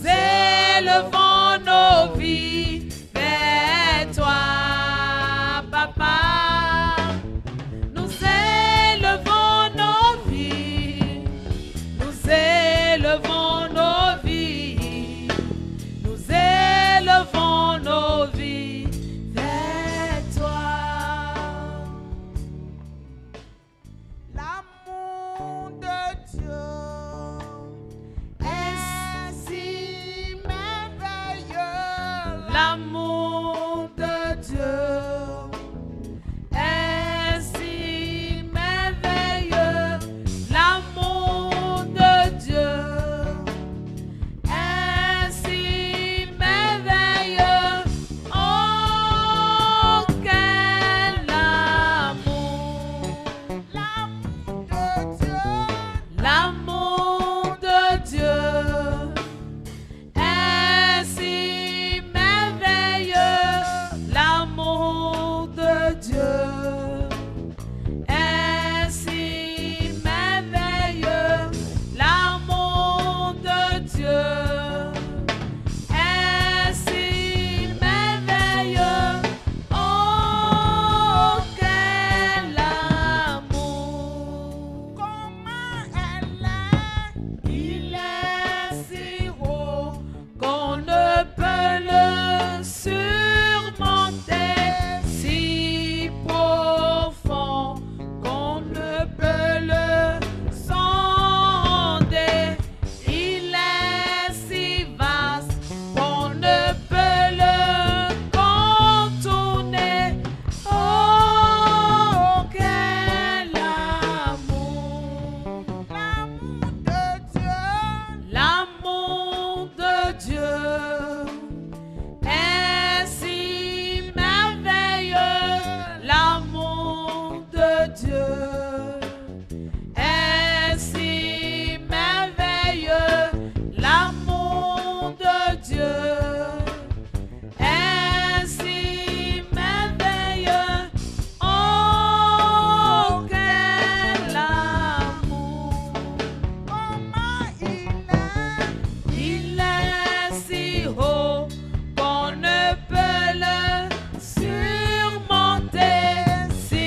élevons nos vies vers toi, Papa. Nous élevons nos vies, nous élevons nos vies, nous élevons nos vies vers toi. L'amour de Dieu est si merveilleux. L'amour de Dieu est si merveilleux. L'amour de Dieu est si merveilleux. Oh, quel amour! L'amour de Dieu L'amour de Dieu est si merveilleux. L'amour de Dieu est si merveilleux. L'amour de Dieu est si merveilleux. Oh, quel amour! comment elle est. Il est si haut qu'on ne peut le surmonter, si profond qu'on ne peut le sonder. Il est si vaste qu'on ne peut le contourner. Oh, quel amour! L'amour de Dieu L'amour de Dieu est si merveilleux. L'amour de Dieu est si merveilleux. L'amour de Dieu est si merveilleux. Oh, quel amour! comment Il est si haut qu'on ne peut le surmonter, si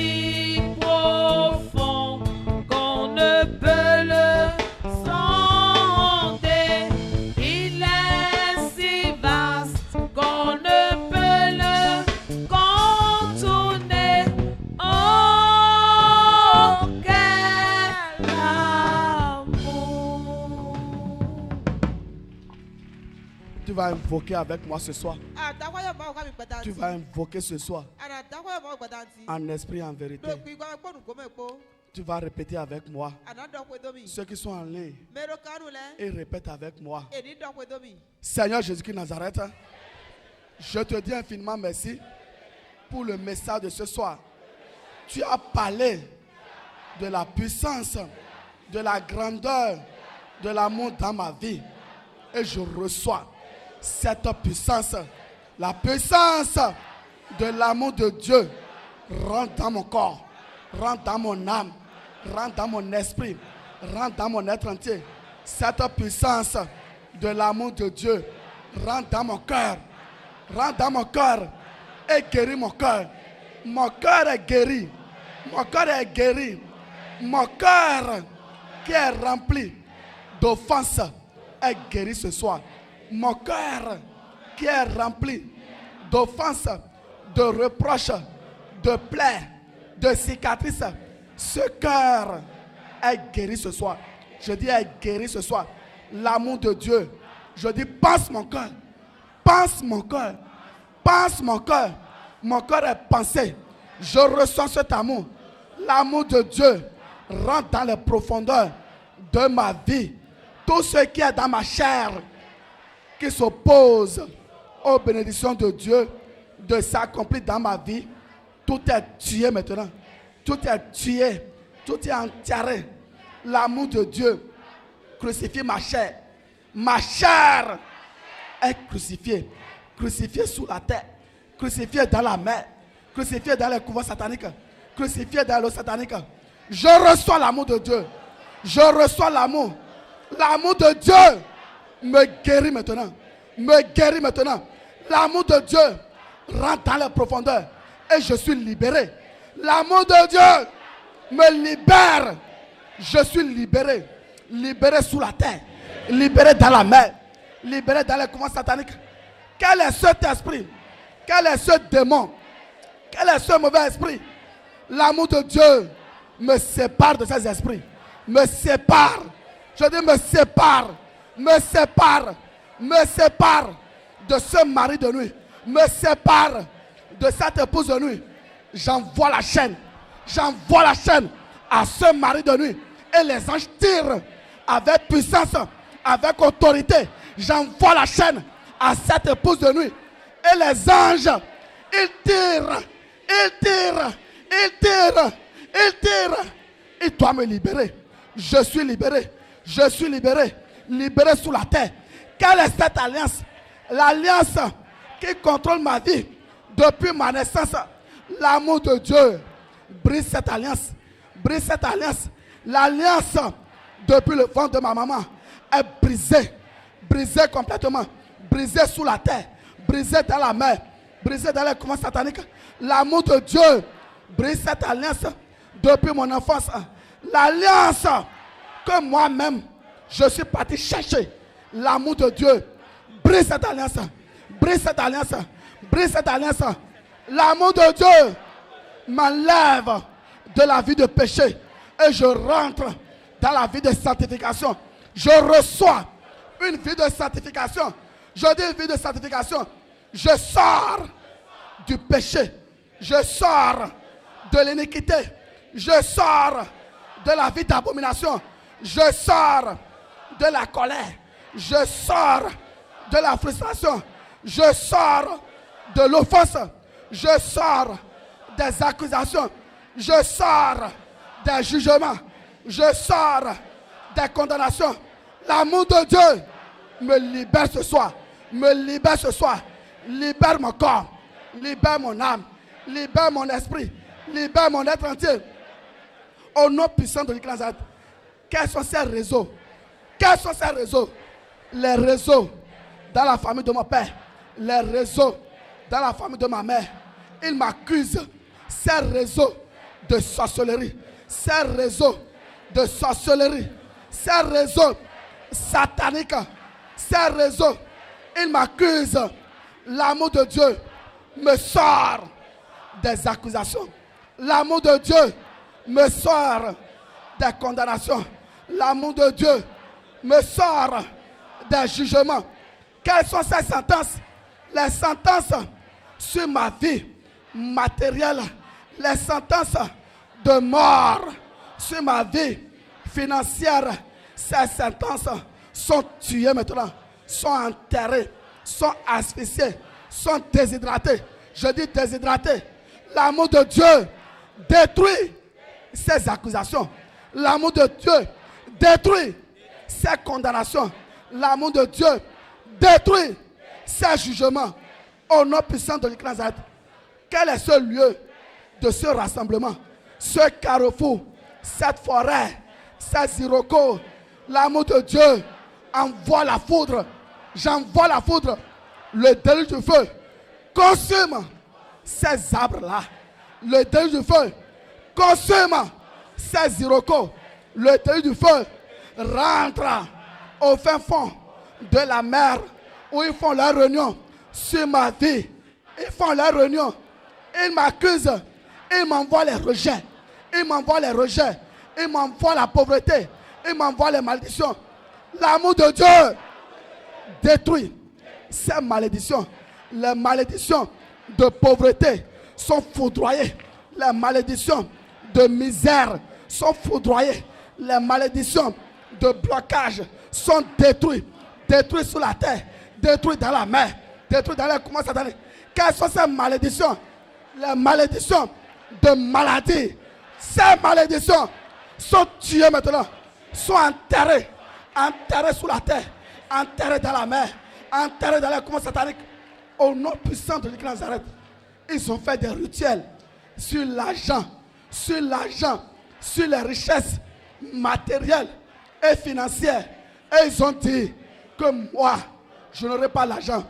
profond qu'on ne peut le sonder. Il est si vaste qu'on ne peut le contourner. Oh, quel amour! Tu vas invoquer avec moi ce soir. Adakoya ba ka mi gbada Tu nti. vas invoquer ce soir Adakoya ba gbada nti. en esprit et en vérité. Do ku igba gbonu ko mepo. Tu vas répéter avec moi. Anado ko domi. Ceux qui sont en ligne, Mero kanu le. et répète avec moi. Eni do ko domi. Seigneur Jésus-Christ Nazareth, je te dis infiniment merci pour le message de ce soir. Tu as parlé de la puissance, de la grandeur, de l'amour dans ma vie. Et je reçois cette puissance, la puissance de l'amour de Dieu. Rentre dans mon corps, rentre dans mon âme, rentre dans mon esprit, rentre dans mon être entier. Cette puissance de l'amour de Dieu rentre dans mon cœur, rentre dans mon cœur et guérit mon cœur. Mon cœur est guéri, mon cœur est guéri. Mon cœur qui est rempli d'offenses est guéri ce soir. Mon cœur qui est rempli d'offenses, de reproches, de plaies, de cicatrices, ce cœur est guéri ce soir. Je dis est guéri ce soir. L'amour de Dieu. Je dis pense mon cœur. Pense mon cœur. Pense mon cœur. Mon cœur est pensé. Je ressens cet amour. L'amour de Dieu rentre dans les profondeurs de ma vie. Tout ce qui est dans ma chair qui s'oppose aux bénédictions de Dieu de s'accomplir dans ma vie, tout est tué maintenant. Tout est tué. Tout est enterré. L'amour de Dieu crucifie ma chair. Ma chair est crucifiée. Crucifiée sous la terre. Crucifiée dans la mer. Crucifiée dans les couvents sataniques. Crucifiée dans l'eau satanique. Je reçois l'amour de Dieu. Je reçois l'amour. L'amour de Dieu me guérit maintenant. Me guérit maintenant. L'amour de Dieu rentre dans les profondeurs et je suis libéré. L'amour de Dieu me libère. Je suis libéré. Libéré sous la terre. Libéré dans la mer. Libéré dans les courants sataniques. Quel est cet esprit? Quel est ce démon? Quel est ce mauvais esprit? L'amour de Dieu me sépare de ces esprits. Me sépare. Je dis me sépare. Me sépare. Me sépare de ce mari de nuit. Me sépare de cette épouse de nuit. J'envoie la chaîne. J'envoie la chaîne à ce mari de nuit. Et les anges tirent avec puissance, avec autorité. J'envoie la chaîne à cette épouse de nuit. Et les anges, ils tirent, ils tirent, ils tirent, ils tirent. Il doit me libérer. Je suis libéré. Je suis libéré. Libéré sous la terre. Quelle est cette alliance? L'alliance qui contrôle ma vie depuis ma naissance. L'amour de Dieu brise cette alliance. Brise cette alliance. L'alliance depuis le ventre de ma maman est brisée. Brisée complètement. Brisée sous la terre. Brisée dans la mer. Brisée dans les courants sataniques. L'amour de Dieu brise cette alliance depuis mon enfance. L'alliance que moi-même je suis parti chercher. L'amour de Dieu brise cette alliance. Brise cette alliance. Brise cette alliance. L'amour de Dieu m'enlève de la vie de péché et je rentre dans la vie de sanctification. Je reçois une vie de sanctification. Je dis une vie de sanctification. Je sors du péché. Je sors de l'iniquité. Je sors de la vie d'abomination. Je sors de la colère. Je sors de la frustration. Je sors de l'offense. Je sors des accusations. Je sors des jugements. Je sors des condamnations. L'amour de Dieu me libère ce soir. Me libère ce soir. Libère mon corps. Libère mon âme. Libère mon esprit. Libère mon être entier. Au nom puissant de l'Église. Quels sont ces réseaux? Quels sont ces réseaux? Les réseaux dans la famille de mon père. Les réseaux dans la famille de ma mère. Ils m'accusent. Ces réseaux de sorcellerie. Ces réseaux de sorcellerie. Ces réseaux sataniques. Ces réseaux. Ils m'accusent. L'amour de Dieu me sort des accusations. L'amour de Dieu me sort des condamnations. L'amour de Dieu me sort des jugements. Quelles sont ces sentences? Les sentences sur ma vie matérielle. Les sentences de mort sur ma vie financière. Ces sentences sont tuées maintenant. Sont enterrées. Sont asphyxiées. Sont déshydratées. Je dis déshydratées. L'amour de Dieu détruit ces accusations. L'amour de Dieu détruit ces condamnations. L'amour de Dieu détruit ces jugements. Au nom puissant de l'Église. Quel est ce lieu de ce rassemblement? Ce carrefour, cette forêt, ces irocos. L'amour de Dieu envoie la foudre. J'envoie la foudre. Le déluge du feu consume ces arbres-là. Le déluge du feu consume ces irocos. Le déluge du feu rentre au fin fond de la mer où ils font leur réunion sur ma vie. Ils font leur réunion. Ils m'accusent. Ils m'envoient les rejets. Ils m'envoient les rejets. Ils m'envoient la pauvreté. Ils m'envoient les malédictions. L'amour de Dieu détruit ces malédictions. Les malédictions de pauvreté sont foudroyées. Les malédictions de misère sont foudroyées. Les malédictions de blocage sont détruites. Détruites sous la terre. Détruites dans la mer. Détruites dans les courants sataniques. Quelles sont ces malédictions? Les malédictions de maladie. Ces malédictions sont tuées maintenant. Sont enterrées. Enterrées sous la terre. Enterrées dans la mer. Enterrées dans les courants sataniques. Au nom puissant de l'Église Nazareth. Ils ont fait des rituels sur l'argent. Sur l'argent. Sur les richesses matérielles et financières. Et ils ont dit que moi, je n'aurai pas l'argent.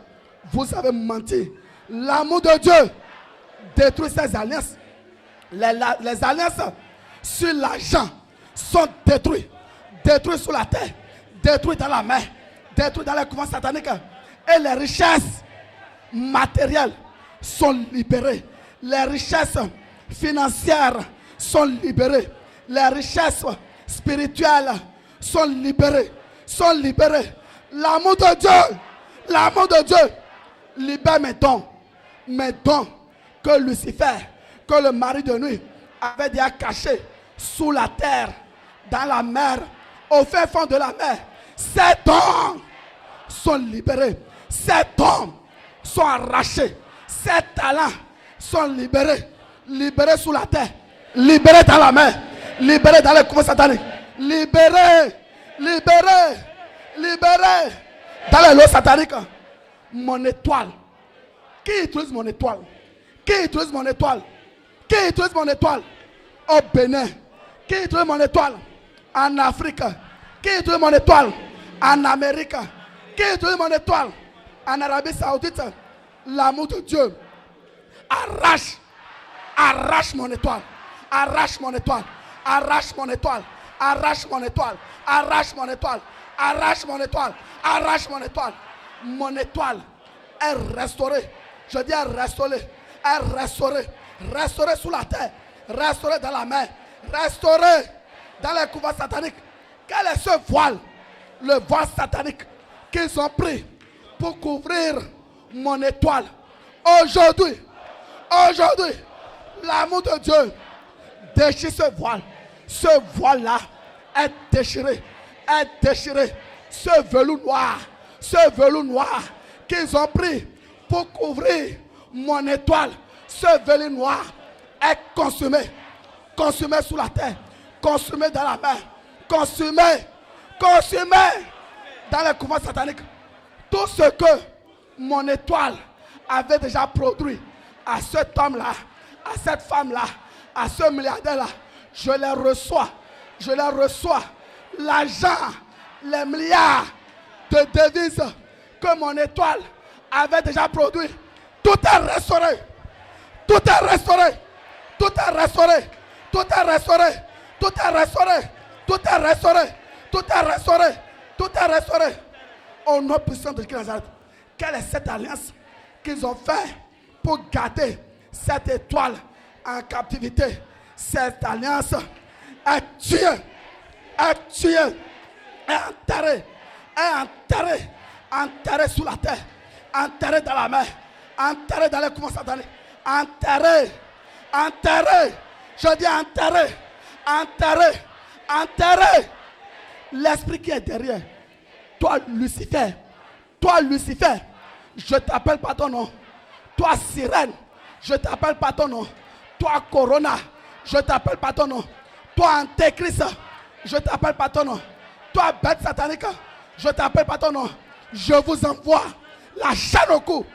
Vous avez menti. L'amour de Dieu détruit ces alliances. Les alliances sur l'argent sont détruites. Détruites sur la terre. Détruites dans la mer. Détruites dans les couvents sataniques. Et les richesses matérielles sont libérées. Les richesses financières sont libérées. Les richesses spirituelles sont libérées. Sont libérées. L'amour de Dieu libère mes dons que Lucifer, que le mari de nuit avait déjà cachés sous la terre, dans la mer, au fin fond de la mer. Ces dons sont libérés. Ces dons sont arrachés. Ces talents sont libérés. Libérés sous la terre. Libérés dans la mer. Libérés dans les couvents sataniques. Libérés. Libérés. Libérés. Dans les lots sataniques. Mon étoile. Qui utilise mon étoile? Qui utilise mon étoile? Qui utilise mon étoile? Au Bénin. Qui utilise mon étoile? En Afrique. Qui utilise mon étoile? En Amérique. Qui utilise mon étoile? En Arabie Saoudite. L'amour de Dieu arrache mon étoile. Arrache mon étoile. Arrache mon étoile. Arrache mon étoile. Arrache mon étoile. Arrache mon étoile. Arrache mon étoile. Mon étoile est restaurée. Je dis restaurée. Est restaurée. Restaurée sous la terre. Restaurée dans la mer. Restaurée dans les couvents sataniques. Quel est ce voile? Le voile satanique qu'ils ont pris pour couvrir mon étoile. Aujourd'hui, l'amour de Dieu déchire ce voile. Ce voile-là est déchiré. Est déchiré. Ce velours noir qu'ils ont pris pour couvrir mon étoile. Ce velours noir est consumé. Consumé sous la terre. Consumé dans la mer. Consumé dans les couvents sataniques. Tout ce que mon étoile avait déjà produit à cet homme-là, à cette femme-là, à ce milliardaire-là, je les reçois. Je les reçois. L'argent, les milliards de devises que mon étoile avait déjà produit. Tout est restauré. Tout est restauré. Tout est restauré. Tout est restauré. Tout est restauré. Tout est restauré. Tout est restauré. Tout est restauré. Au nom puissant de Nazareth. Quelle est cette alliance qu'ils ont fait pour garder cette étoile en captivité? Cette alliance est tuée. Est tuée. Est enterrée. Est enterrée. Enterrée sous la terre. Enterrée dans la mer. Enterrée dans les couvents sataniques. Enterrée. Enterrée. Je dis enterrée. Enterrée. Enterrée. L'esprit qui est derrière. Toi, Lucifer. Toi, Lucifer. Je t'appelle par ton nom. Toi, sirène. Je t'appelle par ton nom. Toi, Corona. Je t'appelle par ton nom. Toi, Antéchrist. Je t'appelle par ton nom. Toi, bête satanique. Je t'appelle par ton nom. Je vous envoie la chaîne au cou.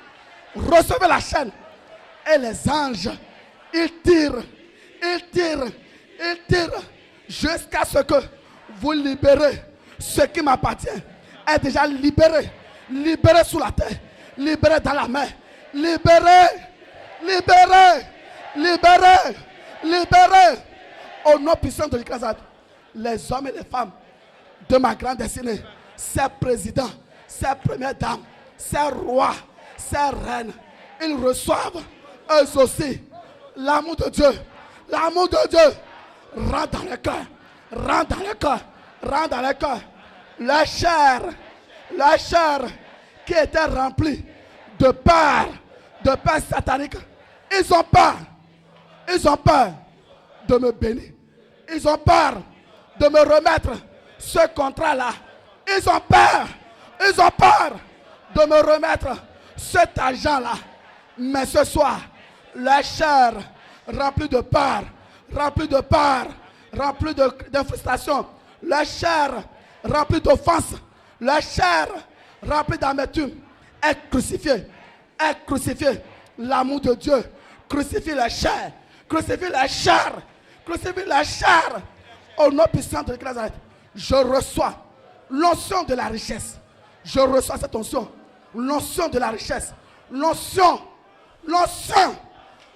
Recevez la chaîne. Et les anges, ils tirent. Ils tirent. Ils tirent. Jusqu'à ce que vous libérez ce qui m'appartient. Est déjà libéré. Libéré sous la terre. Libéré dans la mer. Libéré. Libéré. Libéré. Libéré. Au nom puissant de l'Écrasade. Les hommes et les femmes de ma grande destinée. Ces présidents. Ces premières dames. Ces rois. Ces reines. Ils reçoivent eux aussi l'amour de Dieu. L'amour de Dieu. Rentre dans le cœur. Rentre dans le cœur. Rentre dans le cœur. La chair qui était remplie de peur satanique. Ils ont peur de me bénir. Ils ont peur de me remettre ce contrat-là. Ils ont peur de me remettre cet argent-là. Mais ce soir, la chair remplie de peur, remplie de frustration, la chair remplie d'offense, la chair remplie d'amertume est crucifiée. Est crucifiée. L'amour de Dieu crucifie la chair. Crucifie la chair. Crucifie la chair. Au nom puissant de Nazareth, je reçois l'onction de la richesse. Je reçois cette onction. L'onction de la richesse. L'onction.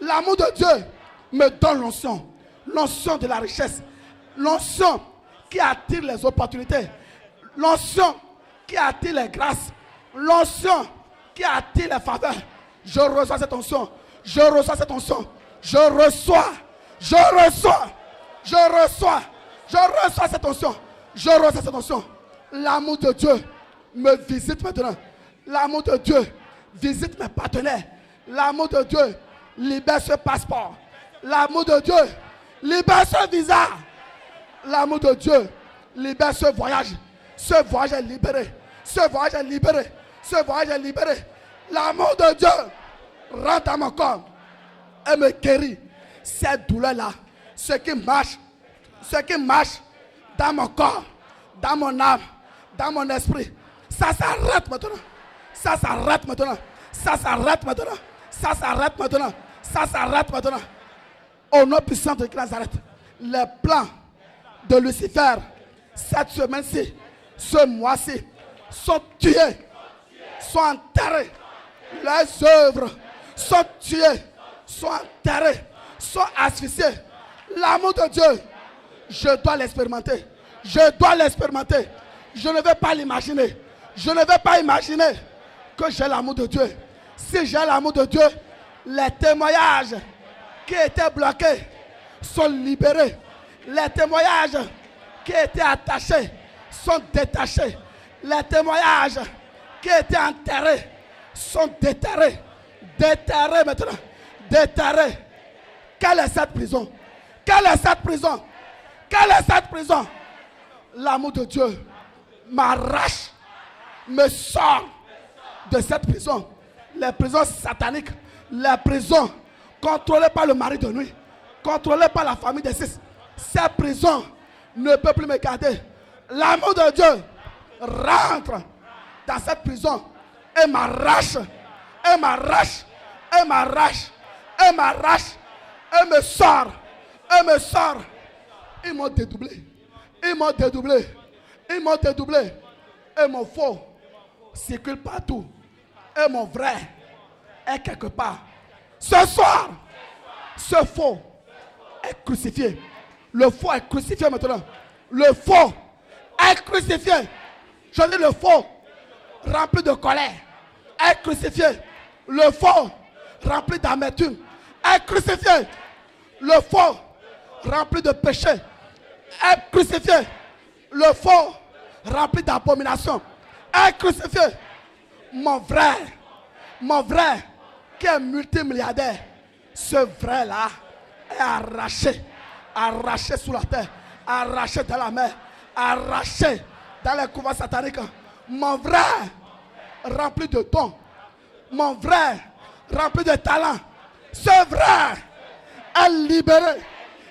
L'amour de Dieu me donne l'onction. L'onction de la richesse. L'onction qui attire les opportunités. L'onction qui attire les grâces. L'onction qui attire les faveurs. Je reçois cette onction. Je reçois cette onction. Je reçois cette onction. Je reçois cette onction. L'amour de Dieu me visite maintenant. L'amour de Dieu visite mes partenaires. L'amour de Dieu libère ce passeport. L'amour de Dieu libère ce visa. L'amour de Dieu libère ce voyage. Ce voyage est libéré. Ce voyage est libéré. Ce voyage est libéré. L'amour de Dieu rentre dans mon corps et me guérit. Cette douleur-là, ce qui marche dans mon corps, dans mon âme, dans mon esprit, ça s'arrête maintenant. Ça s'arrête maintenant. Ça s'arrête maintenant. Ça s'arrête maintenant. Ça s'arrête maintenant. Au nom puissant de Nazareth, les plans de Lucifer, cette semaine-ci, ce mois-ci, sont tués, sont enterrés. Les œuvres sont tuées, sont enterrées, sont asphyxiées. L'amour de Dieu, je dois l'expérimenter. Je dois l'expérimenter. Je ne vais pas l'imaginer. Je ne vais pas imaginer que j'ai l'amour de Dieu. Si j'ai l'amour de Dieu, les témoignages qui étaient bloqués sont libérés. Les témoignages qui étaient attachés sont détachés. Les témoignages qui étaient enterrés sont déterrés. Déterrés maintenant. Déterrés. Quelle est cette prison? Quelle est cette prison? Quelle est cette prison? L'amour de Dieu m'arrache, me sort de cette prison. Les prisons sataniques, les prisons contrôlées par le mari de nuit, contrôlées par la famille des six. Ces prisons ne peuvent plus me garder. L'amour de Dieu rentre dans cette prison et m'arrache, et m'arrache, et m'arrache, et m'arrache, et me sort, et me sort. Ils m'ont dédoublé, ils m'ont dédoublé, ils m'ont dédoublé. Et mon faux circule partout. Et mon vrai est quelque part. Ce soir, ce faux est crucifié. Le faux est crucifié maintenant. Le faux est crucifié. Je dis le faux rempli de colère est crucifié. Le faux rempli d'amertume est crucifié. Le faux rempli de péché est crucifié. Le faux rempli d'abomination est crucifié. Mon vrai qui est multimilliardaire, ce vrai là est arraché, arraché sous la terre, arraché dans la mer, arraché dans les couvents sataniques. Mon vrai rempli de dons, mon vrai rempli de talents, ce vrai est libéré,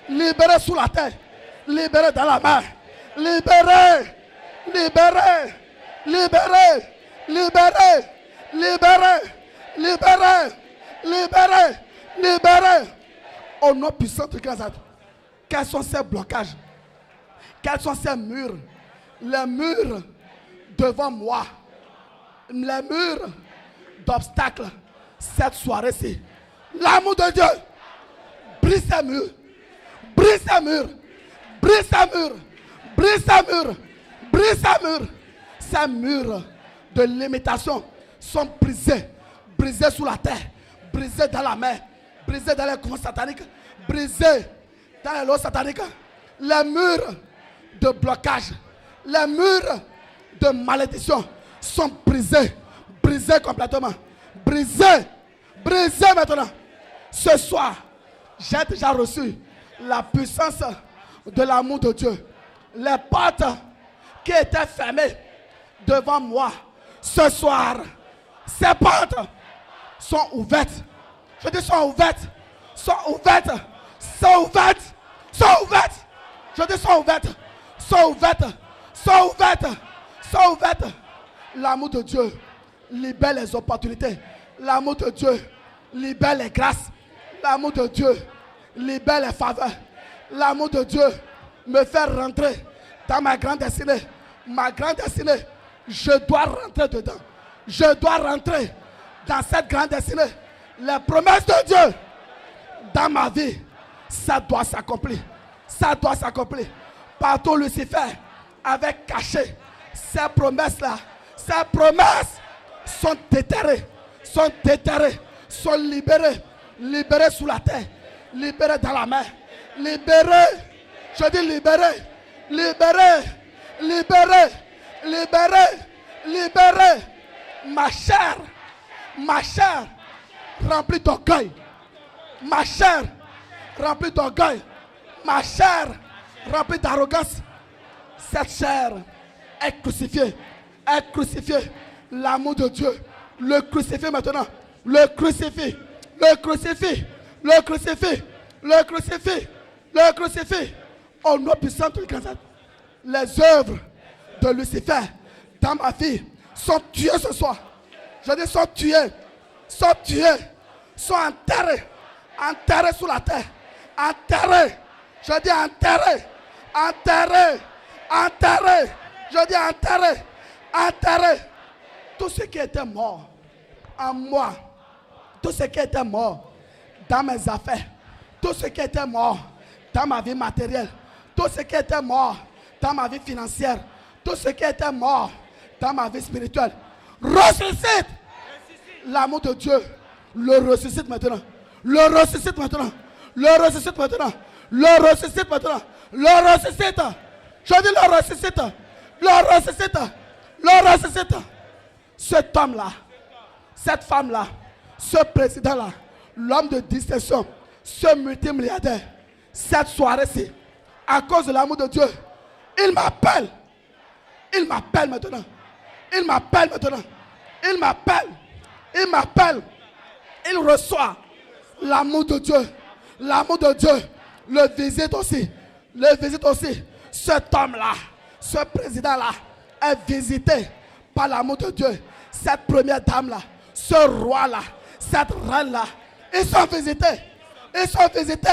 libéré sous la terre, libéré dans la mer, libéré, libéré, libéré, libéré, libéré, libéré, libéré, libéré. Au nom puissant de Christ, quels sont ces blocages? Quels sont ces murs? Les murs devant moi, les murs d'obstacles cette soirée-ci. L'amour de Dieu brise ces murs, brise ces murs, brise ces murs, brise ces murs, brise ces murs. Ces murs de limitation sont brisés, brisés sous la terre, brisés dans la mer, brisés dans les couvents sataniques, brisés dans les lots sataniques. Les murs de blocage, les murs de malédiction sont brisés, brisés complètement, brisés, brisés maintenant. Ce soir, j'ai déjà reçu la puissance de l'amour de Dieu. Les portes qui étaient fermées devant moi, ce soir, ces portes sont ouvertes. Je dis sont ouvertes, sont ouvertes, sont ouvertes, sont ouvertes. Je dis sont ouvertes, sont ouvertes, sont ouvertes, sont ouvertes. L'amour de Dieu libère les opportunités. L'amour de Dieu libère les grâces. L'amour de Dieu libère les faveurs. L'amour de Dieu me fait rentrer dans ma grande destinée. Ma grande destinée, Je dois rentrer dedans. Je dois rentrer dans cette grande destinée. Les promesses de Dieu dans ma vie, ça doit s'accomplir. Ça doit s'accomplir. Partout Lucifer avait caché ces promesses-là. Ces promesses sont déterrées, sont libérées. Libérées sous la terre, libérées dans la mer. Libérées, je dis libérées, libérées, libérées, libérées, libérées. Ma chair remplie d'orgueil. Ma chair remplie d'orgueil. Ma chair remplie d'arrogance. Cette chair est crucifiée. Est crucifiée. L'amour de Dieu le crucifie maintenant. Le crucifie. Le crucifie. Le crucifie. Le crucifie. Le crucifie. Au nom puissant de Christ. Les œuvres de Lucifer dans ma vie sont tuées ce soir. Je dis sont tuées. Sont tuées. Sont enterrées. Enterrées sous la terre. Enterrées. Je dis enterrées. Enterrées. Enterrées. Je dis enterrées. Enterrées. Tout ce qui était mort en moi, tout ce qui était mort dans mes affaires, tout ce qui était mort dans ma vie matérielle, tout ce qui était mort dans ma vie financière, tout ce qui était mort dans ma vie spirituelle, ressuscite. L'amour de Dieu le ressuscite maintenant. Le ressuscite maintenant. Le ressuscite maintenant. Le ressuscite maintenant. Le ressuscite. Je dis le ressuscite. Le ressuscite. Le ressuscite. Cet homme-là, cette femme-là, ce président-là, l'homme de distinction, ce multimilliardaire, cette soirée-ci, à cause de l'amour de Dieu, il m'appelle. Il m'appelle maintenant. Il m'appelle maintenant. Il m'appelle. Il m'appelle. Il reçoit l'amour de Dieu. L'amour de Dieu le visite aussi. Le visite aussi. Cet homme-là, ce président-là est visité par l'amour de Dieu. Cette première dame-là, ce roi-là, cette reine-là, ils sont visités. Ils sont visités.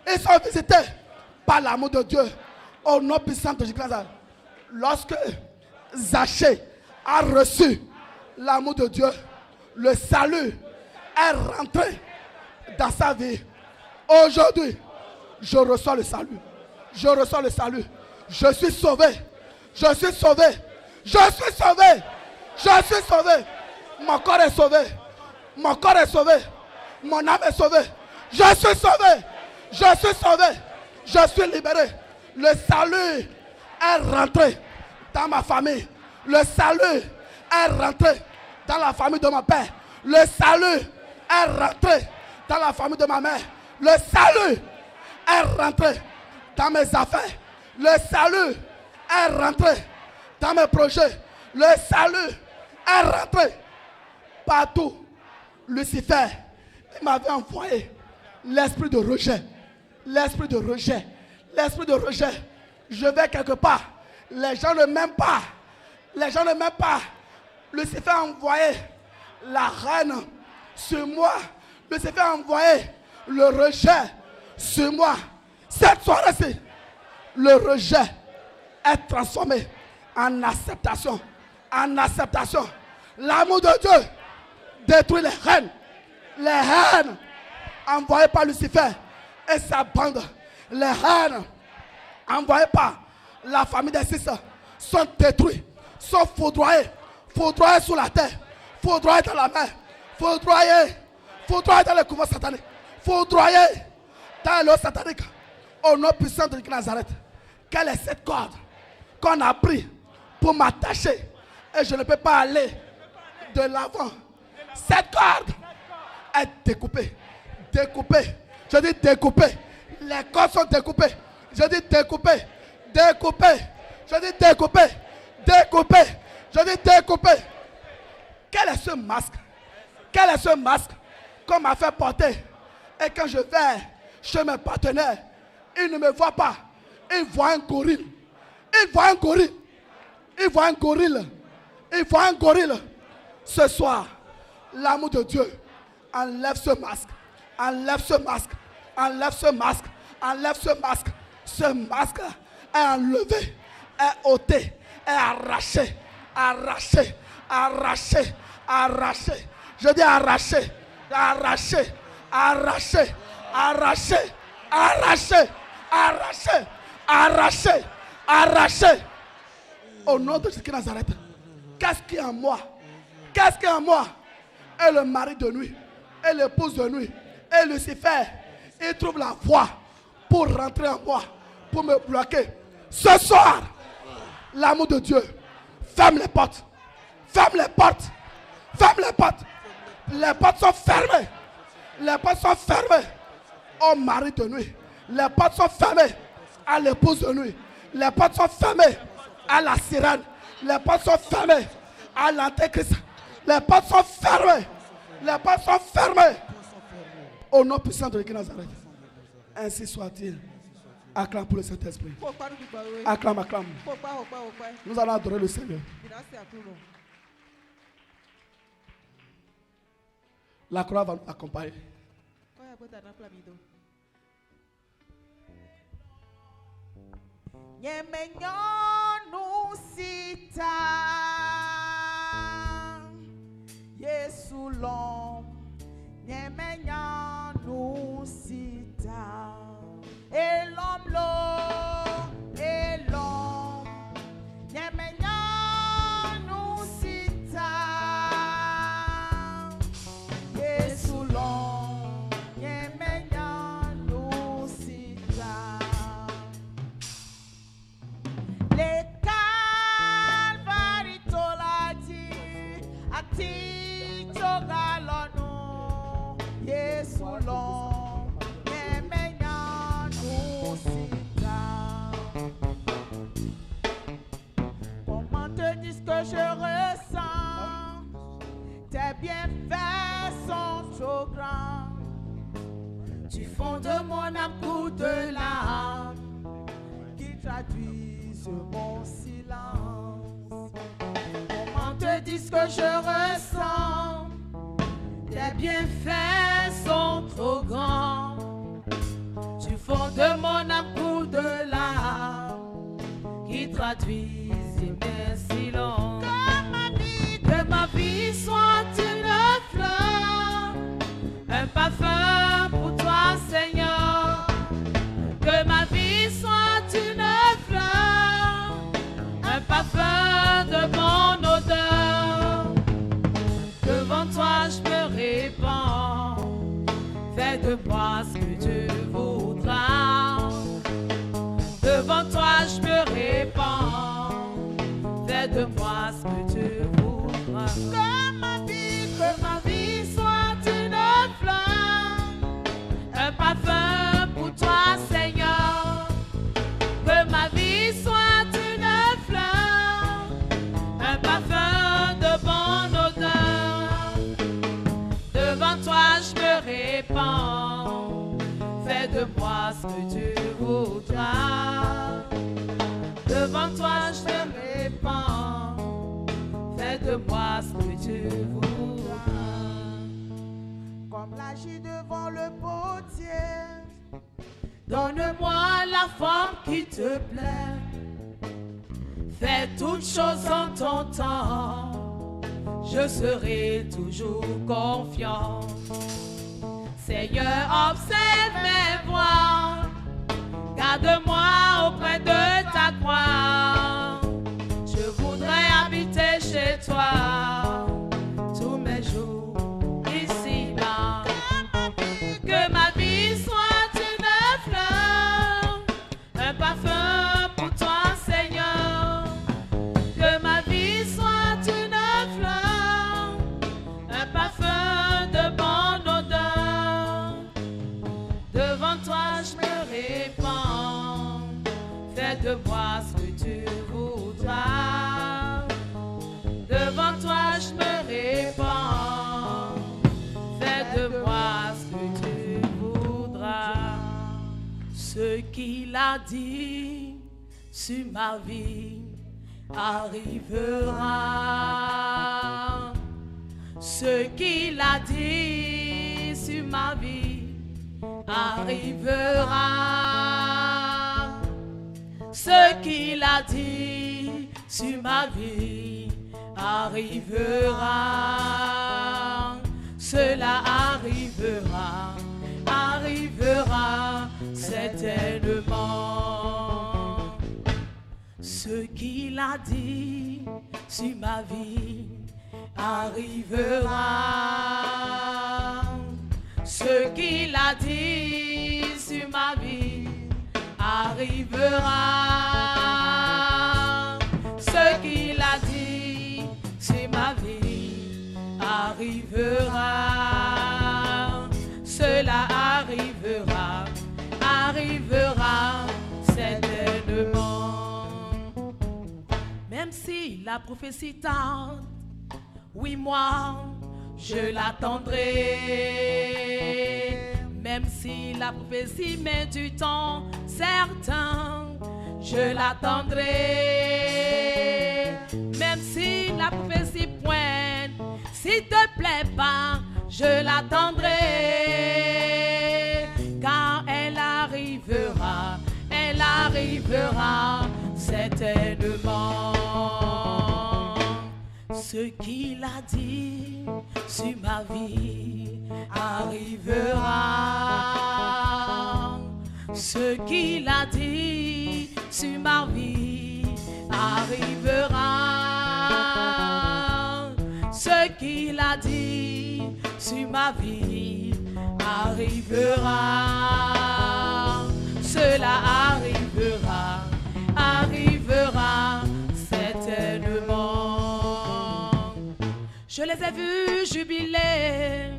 Ils sont visités par l'amour de Dieu. Au nom puissant de Jésus-Christ. Lorsque Zachée a reçu l'amour de Dieu, le salut est rentré dans sa vie. Aujourd'hui, je reçois le salut. Je reçois le salut. Je suis sauvé. Je suis sauvé. Je suis sauvé. Je suis sauvé. Mon corps est sauvé. Mon corps est sauvé. Mon âme est sauvée. Je suis sauvé. Je suis sauvé. Je suis libéré. Le salut est rentré dans ma famille. Le salut est rentré dans la famille de mon père. Le salut est rentré dans la famille de ma mère. Le salut est rentré dans mes affaires. Le salut est rentré dans mes projets. Le salut est rentré partout. Lucifer, il m'avait envoyé l'esprit de rejet. L'esprit de rejet. L'esprit de rejet. Je vais quelque part. Les gens ne m'aiment pas. Les gens ne m'aiment pas. Lucifer a envoyé la reine sur moi. Lucifer a envoyé le rejet sur moi. Cette soirée-ci, le rejet est transformé en acceptation. En acceptation. L'amour de Dieu détruit les reines. Les reines envoyées par Lucifer et sa bande. Les reines envoyées par la famille des six sont détruites, sont foudroyées. Foudroyées sous la terre. Foudroyées dans la mer. Foudroyées. Foudroyées dans les couvents sataniques. Foudroyées dans l'eau satanique. Au nom puissant de Nazareth. Quelle est cette corde qu'on a pris pour m'attacher et je ne peux pas aller de l'avant? Cette corde est découpée. Découpée. Je dis découpée. Les cordes sont découpées. Je dis découpée. Découpée. Je dis découpée. Découpée. Je dis découpée. Quel est ce masque? Quel est ce masque qu'on m'a fait porter? Et quand je vais chez mes partenaires, ils ne me voient pas. Ils voient un gorille. Ils voient un gorille. Ils voient un gorille. Ils voient un gorille. Ce soir, l'amour de Dieu enlève ce masque. Enlève ce masque. Enlève ce masque. Enlève ce masque. Ce masque est enlevé, est ôté, est arraché arraché, arraché, arraché. Je dis arraché, arraché, arraché, arraché, arraché, arraché, arraché, arraché. Au nom de Jésus de Nazareth, qu'est-ce qui est en moi? Qu'est-ce qui est en moi? Et le mari de nuit, et l'épouse de nuit, et Lucifer, il trouve la voie pour rentrer en moi, pour me bloquer. Ce soir, l'amour de Dieu, ferme les portes, ferme les portes, ferme les portes. Les portes sont fermées, les portes sont fermées au mari de nuit, les portes sont fermées à l'épouse de nuit, les portes sont fermées à la sirène, les portes sont fermées à l'antéchrist, les portes sont fermées, les portes sont fermées au nom puissant de Nazareth. Ainsi soit-il. Acclame pour le Saint-Esprit. Acclame, acclame. Nous allons adorer le Seigneur. La croix va nous accompagner. Yesu l'homme, Nyemenya nous cita. Et l'homme Nyemenya nous cita. Yesu l'homme, Nyemenya nous cita. Les Calvary tolati ati togalonu. Yesu l'homme, Nyemenya nous cita. Comment te dis que je ressens? Tes bienfaits sont trop grands. Tu fonds de mon âme coup de larmes qui traduisent mon silence. Comment te dis que je ressens? Tes bienfaits sont trop grands. Tu fonds de mon âme coup de larmes qui traduisent mes silences. Que ma vie soit une fleur, un parfum pour toi, Seigneur. Que ma vie soit une fleur, un parfum de mon odeur. Devant toi je me répands, fais de moi ce que tu voudras. Devant toi je me répands, fais de moi ce que tu voudras. Que ma vie soit une fleur, un parfum pour toi, Seigneur. Que ma vie soit une fleur, un parfum de bon odeur. Devant toi je me répands, fais de moi ce que tu voudras. Devant toi je me répands, fais de moi ce que tu voudras. Comme l'agis devant le potier, donne-moi la forme qui te plaît. Fais toutes choses en ton temps, je serai toujours confiant. Seigneur, observe mes voies, garde-moi auprès de ta croix. Je voudrais habiter chez toi tous mes jours ici-bas. Que ma vie soit une fleur, un parfum pour toi, Seigneur. Que ma vie soit une fleur, un parfum de bonne odeur. Devant toi je me répands, fais de moi ce que tu voudras. Devant toi je me répands, fais de moi ce que tu voudras. Ce qu'il a dit sur ma vie arrivera. Ce qu'il a dit sur ma vie arrivera. Ce qu'il a dit sur ma vie arrivera, cela arrivera, arrivera certainement. Ce qu'il a dit sur ma vie arrivera. Ce qu'il a dit sur ma vie arrivera. Ce qu'il a dit sur ma vie arrivera. Cela arrivera, arrivera certainement. Même si la prophétie tarde, oui, moi, je l'attendrai. Même si la prophétie met du temps certain, je l'attendrai. Même si la prophétie pointe, s'il te plaît pas, je l'attendrai. Car elle arrivera certainement. Ce qu'il a dit sur ma vie arrivera. Ce qu'il a dit sur ma vie arrivera. Ce qu'il a dit sur ma vie arrivera. Cela arrivera, arrivera certainement. Je les ai vus jubiler,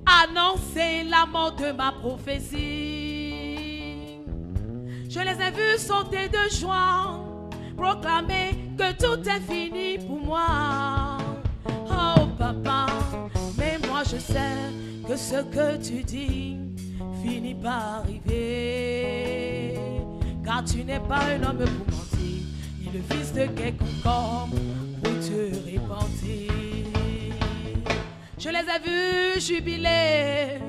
annoncer la mort de ma prophétie. Je les ai vus sauter de joie, proclamer que tout est fini pour moi. Oh papa, mais moi je sais que ce que tu dis finit par arriver. Car tu n'es pas un homme pour mentir, ni le fils de quelqu'un pour te repentir. Je les ai vus jubiler,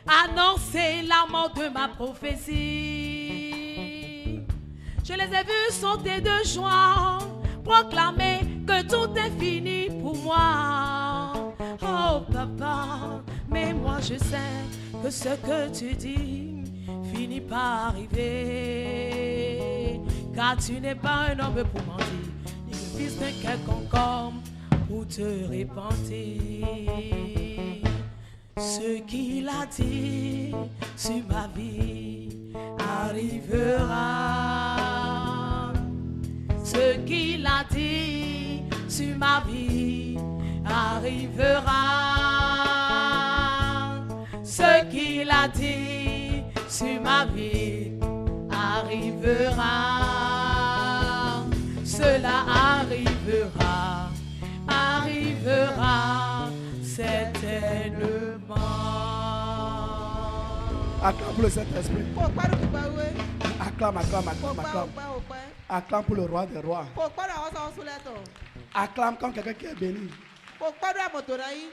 annoncer la mort de ma prophétie. Je les ai vus sauter de joie, proclamer que tout est fini pour moi. Oh papa, mais moi je sais que ce que tu dis finit par arriver. Car tu n'es pas un homme pour mentir, ni le fils de quelqu'un pour te repentir. Ce qu'il a dit sur ma vie arrivera. Ce qu'il a dit sur ma vie arrivera. Ce qu'il a dit sur ma vie arrivera. Cela arrivera, arrivera certainement. Acclame pour le Saint-Esprit. Kò gbádùn gbígbà wé. Acclame, acclame, acclame, Kò gbá acclame. òpẹ́ òpẹ́. Acclame pour le roi des rois. Kò gbádùn àwọn sọ̀rọ̀ súnlẹ̀ tọ̀. Acclame comme quelqu'un qui est béni. Kò gbádùn àmọ̀tò náà yín.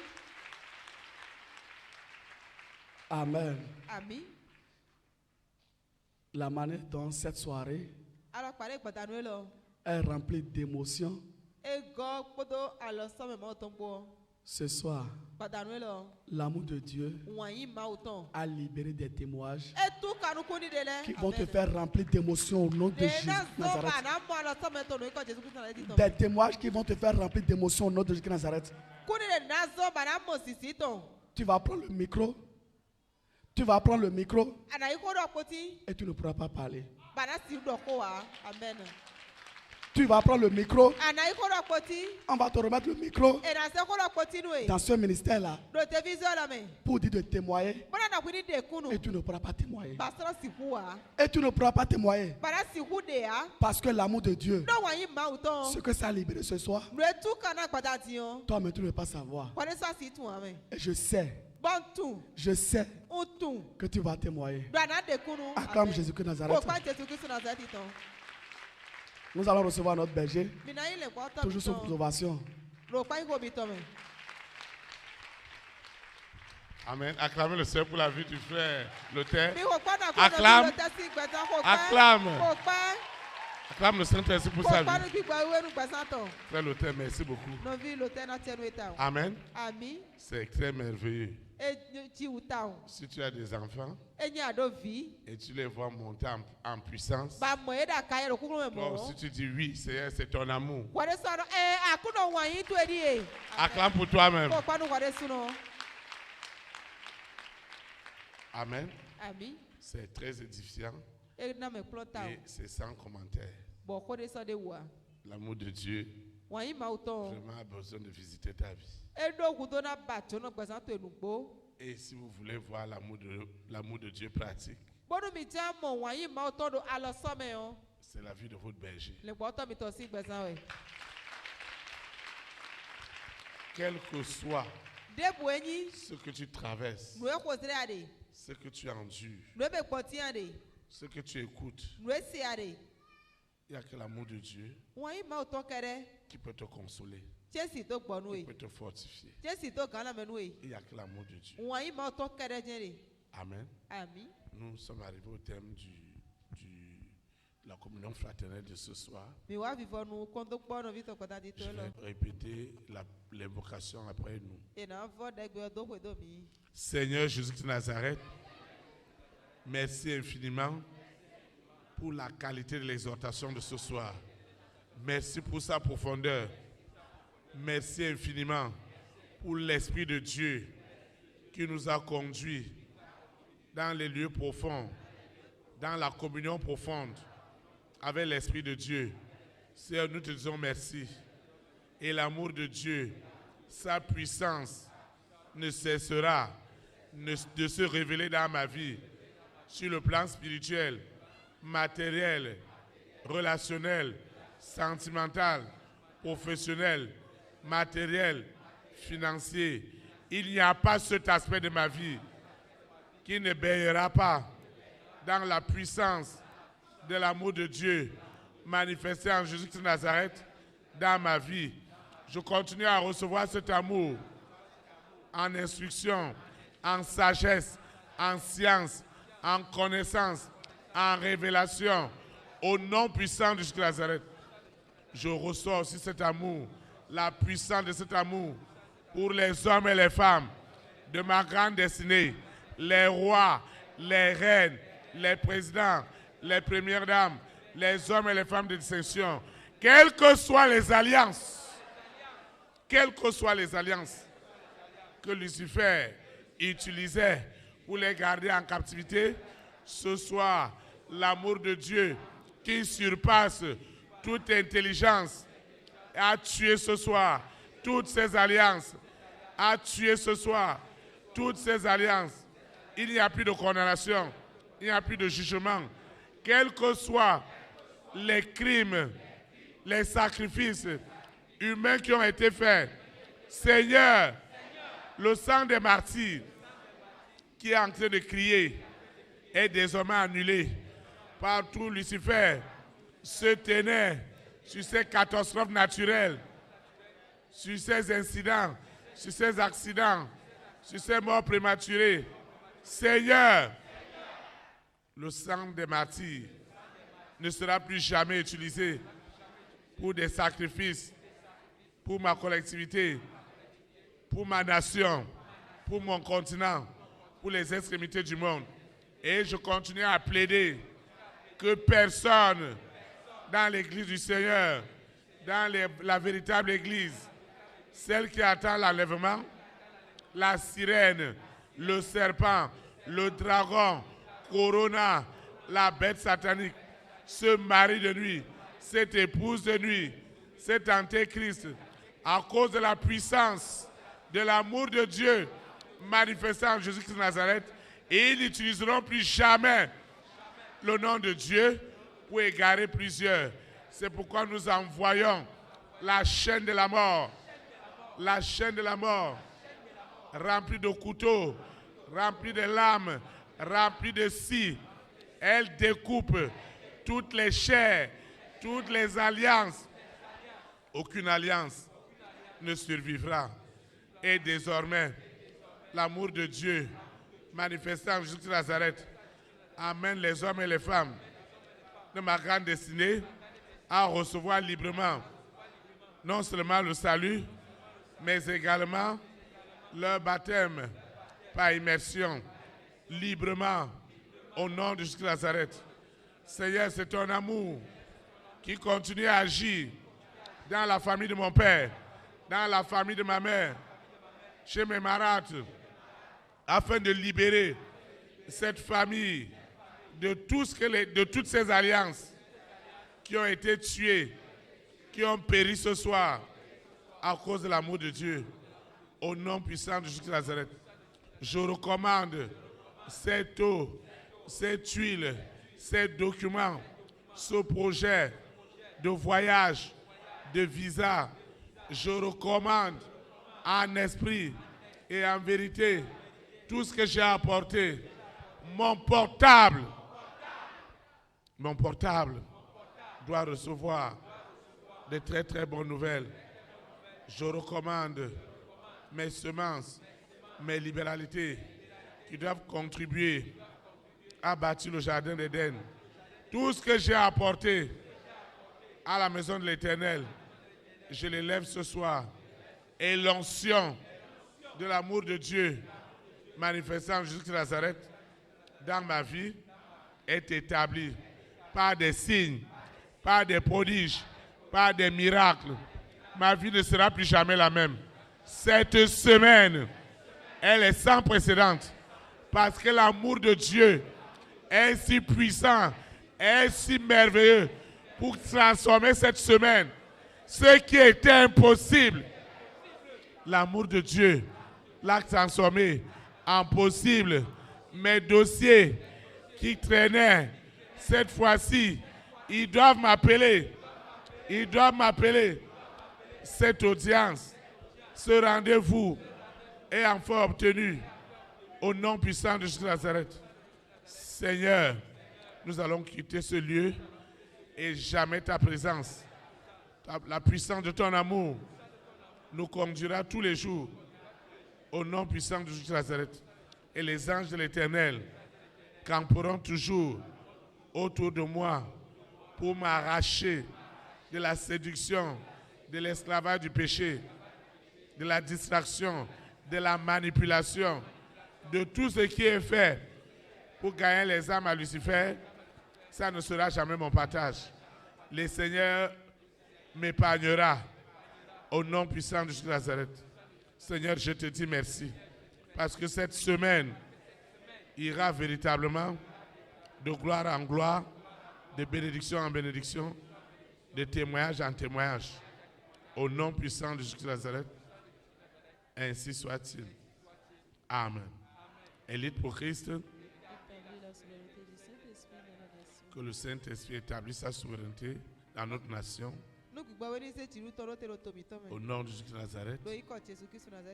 Amen. Àmín. La manière dont cette soirée Alápàdé ìpàdánù ẹ lọ. est remplie d'émotions Ego kpọ́dọ̀ àlọ́sọ́mẹ̀ mọ́ tó ń gbọ́. ce soir, Ìpàdánù ẹ lọ. l'amour de Dieu Wọ̀nyí máa wò tán. a libéré des témoignages E tú kanukú nídìí lẹ. qui vont te faire remplir d'émotions au nom de Jésus Dènà de sọ́ba Nazareth. náà mú àlọ́sọ́mẹ̀ tó nù ikọ̀ Jésù Kristu náà lẹ́dí tán. Des témoignages qui vont te faire remplir d'émotions au nom de Jésus de Nazareth. Kúnilẹ̀ náà sọ́ba náà mọ̀ sísí tán. Tu vas prendre le micro. Tu vas prendre le micro Ànàyí kó dọ̀ pọ́tí. et tu ne pourras pas parler. Bàdá sì dọ̀ kó wa. Amen. Tu vas prendre le micro. Ànàyí kó dọ̀ pọ́tí. On va te remettre le micro Ìrànṣẹ́ kó dọ̀ pọ́tí nù ẹ̀. dans ce ministère-là Dòtẹ́ fíṣọ́ lọ mẹ́. pour dire de témoigner Bọ́dà náà kú ní dèkúnù. et tu ne pourras pas témoigner. Bàṣọ́ sì kú wa. Et tu ne pourras pas témoigner Bàdá sì kú dè á. parce que l'amour de Dieu, Dọ̀ wọ̀nyí máa wò tán. ce que ça a libéré ce soir, Lò é tú kaná ìpàdà tiyan. toi-même tu ne veux pas savoir. Kọ́ni sọ́ọ̀sì tún wa mẹ́. Et je sais Bọ́ntún. sais Ń tún. que tu vas témoigner. Dọ̀nà dèkúnù. Acclame Jésus-Christ de Nazareth. Kò pa Jésù Kristu Nazareth tán. Nous allons recevoir notre berger, Mina yín lè kọ́ tọ́ mi toujours sous tán. observation. Rò pa yín kò mi tán mẹ́. Amen. Acclamez le Seigneur pour la vie du frère, l'auteur. Bí kò pọ́nà kó Acclame. lọ sí ìgbẹ̀tàn kò pẹ́. Acclame. Kò pẹ́. Acclame le Saint-Esprit pour sa Kó vie. gbádùn gbígbà ewé nu gbẹ̀sán tán. Frère l'auteur, merci beaucoup. Novi lòtẹ́ náà tiẹ̀ nu ìta o. Amen. Àmì. C'est très merveilleux. Ti wù ta o. Si tu as des enfants Enyi àdó vi. et tu les vois monter en puissance, Ba mọ̀ yé dà ká yẹ kúkúrú mẹ̀ toi aussi mọ̀. tu dis oui, c'est ton amour. Wọ́dẹ sọ̀rọ̀ àkúnà wọ̀nyí tó edi yé. Acclame pour toi-même. Kó gbádùn wọ́dẹ súná. Amen. Àmì. C'est très édifiant Eri náà mẹ̀ kúlọ̀ ta o. et c'est sans commentaire. Bọ̀ kó de sọ de wà. L'amour de Dieu Wọ̀nyí máa tán. vraiment a besoin de visiter ta vie. Edo òkú tó náà bàtó náà gbẹ̀sán tó ènùgbó. Et si vous voulez voir l'amour de Dieu pratique, Bọ́dún mi tí a mọ̀ wọ̀nyí máa tán do alọ́sọ́mẹ̀ o. c'est la vie de votre berger. Lè gbọ́ tọ́ mi tọ́ sí gbẹ̀sán wẹ̀. Quel que soit Débù enyi. ce que tu traverses, Nù ekò sílẹ̀ àdè. ce que tu endures, Nù ebè kpọ̀tì àdè. ce que tu écoutes, Nù esi àdè. il n'y a que l'amour de Dieu Wọ̀nyí máa tọ́ kẹrẹ. qui peut te consoler, Jésì tó gbọ̀nù qui yìí. peut te fortifier. Jésì tó gánà mẹ́nu yìí. Il n'y a que l'amour de Dieu. Wọ̀nyí máa tọ́ kẹrẹ jẹ́ rè. Amen. Àmì. Nous sommes arrivés au thème de la communion fraternelle de ce soir. Mi wá fífọ́ nu kóńtó gbọ́nà bí tọkọtà ti tó Je lọ. vais répéter l'invocation après nous. Ìnà fọ́ dẹ́gbẹ́ ọdún pẹ̀lú mi. Seigneur Jésus de Nazareth, merci infiniment pour la qualité de l'exhortation de ce soir. Merci pour sa profondeur. Merci infiniment pour l'Esprit de Dieu qui nous a conduits dans les lieux profonds, dans la communion profonde avec l'Esprit de Dieu. Seigneur, nous te disons merci. Et l'amour de Dieu, sa puissance ne cessera de se révéler dans ma vie sur le plan spirituel, matériel, relationnel, sentimental, professionnel, matériel, financier. Il n'y a pas cet aspect de ma vie qui ne baillera pas dans la puissance de l'amour de Dieu manifesté en Jésus-Christ de Nazareth dans ma vie. Je continue à recevoir cet amour en instruction, en sagesse, en science, en connaissance, en révélation, au nom puissant de Jésus de Nazareth. Je reçois aussi cet amour, la puissance de cet amour pour les hommes et les femmes de ma grande destinée, les rois, les reines, les présidents, les premières dames, les hommes et les femmes de distinction, quelles que soient les alliances, que Lucifer utilisait pour les garder en captivité, ce soir, l'amour de Dieu qui surpasse toute intelligence a tué ce soir toutes ces alliances, a tué ce soir toutes ces alliances. Il n'y a plus de condamnation, il n'y a plus de jugement, quels que soient les crimes, les sacrifices humains qui ont été faits. Seigneur, le sang des martyrs qui est en train de crier est désormais annulé. Partout, Lucifer se tenait sur ces catastrophes naturelles, sur ces incidents, sur ces accidents, sur ces morts prématurées. Seigneur, le sang des martyrs ne sera plus jamais utilisé pour des sacrifices, pour ma collectivité, pour ma nation, pour mon continent, pour les extrémités du monde. Et je continue à plaider que personne dans l'église du Seigneur, dans la véritable église, celle qui attend l'enlèvement, la sirène, le serpent, le dragon, Corona, la bête satanique, ce mari de nuit, cette épouse de nuit, cet antéchrist, à cause de la puissance de l'amour de Dieu manifesté en Jésus-Christ de Nazareth, et ils n'utiliseront plus jamais le nom de Dieu pour égarer plusieurs. C'est pourquoi nous envoyons la chaîne de la mort, remplie de couteaux, remplie de lames, remplie de scie. Elle découpe toutes les chairs, toutes les alliances. Aucune alliance ne survivra. Et désormais, l'amour de Dieu manifesté en Jésus de Nazareth amène les hommes et les femmes de ma grande destinée à recevoir librement non seulement le salut, mais également leur baptême par immersion, librement, au nom de Jésus de Nazareth. Seigneur, c'est ton amour qui continue à agir dans la famille de mon père, dans la famille de ma mère, chez mes marâtres, afin de libérer cette famille de toutes ces alliances qui ont été tuées, qui ont péri ce soir à cause de l'amour de Dieu. Au nom puissant de Jésus de Nazareth, je recommande cette eau, cette huile, ces documents, ce projet de voyage, de visa. Je recommande en esprit et en vérité tout ce que j'ai apporté. Mon portable doit recevoir de très très bonnes nouvelles. Je recommande mes semences, mes libéralités qui doivent contribuer à bâtir le jardin d'Éden. Tout ce que j'ai apporté à la maison de l'Éternel, je l'élève ce soir. Et l'onction de l'amour de Dieu manifestant jusqu'à Nazareth dans ma vie est établie par des signes, par des prodiges, par des miracles. Ma vie ne sera plus jamais la même. Cette semaine, elle est sans précédent parce que l'amour de Dieu est si puissant, est si merveilleux pour transformer cette semaine. Ce qui était impossible, l'amour de Dieu l'a transformé en possible. Mes dossiers qui traînaient, cette fois-ci, ils doivent m'appeler. Ils doivent m'appeler. Cette audience, ce rendez-vous est enfin obtenu au nom puissant de Jésus de Nazareth. Seigneur, nous allons quitter ce lieu et jamais ta présence, la puissance de ton amour nous conduira tous les jours au nom puissant de Jésus de Nazareth. Et les anges de l'Éternel camperont toujours autour de moi pour m'arracher de la séduction, de l'esclavage du péché, de la distraction, de la manipulation, de tout ce qui est fait pour gagner les âmes à Lucifer. Ça ne sera jamais mon partage. Le Seigneur m'épargnera au nom puissant de Jésus de Nazareth. Seigneur, je te dis merci parce que cette semaine ira véritablement de gloire en gloire, de bénédiction en bénédiction, de témoignage en témoignage. Au nom puissant de Jésus de Nazareth, ainsi soit-il. Amen. Élite pour Christ, que le Saint-Esprit établisse sa souveraineté dans notre nation. Au nom de Jésus de Nazareth,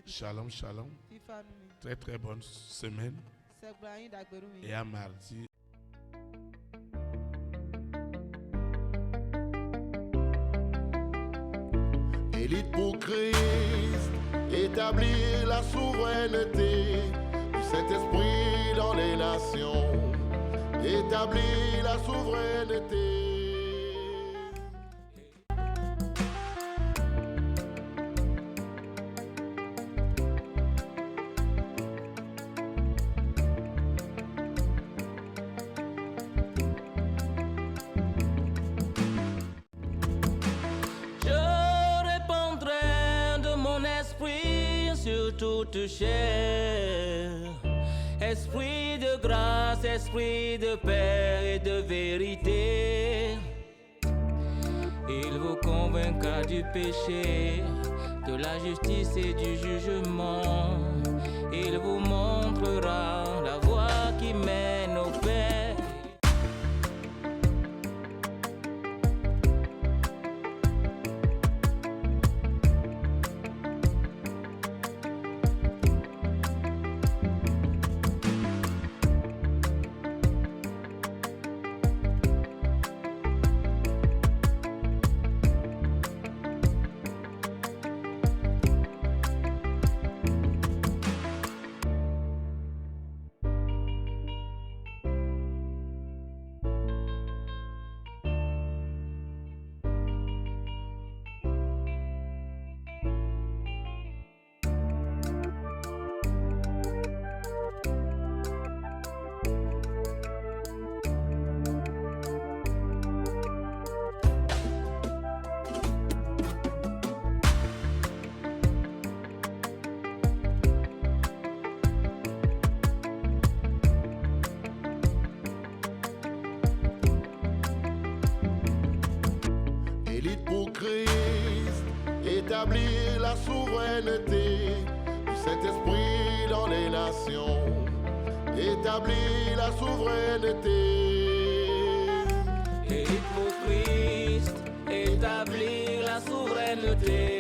shalom, shalom. Très très bonne semaine. Et à mardi. Élite pour Christ, établir la souveraineté du Saint-Esprit dans les nations. Établir la souveraineté. Toute chair, esprit de grâce, esprit de paix et de vérité, il vous convaincra du péché, de la justice et du jugement, il vous montrera la voie qui mène au Père. établir la souveraineté du Saint-Esprit dans les nations. Établir la souveraineté. Élite pour Christ, établir la souveraineté.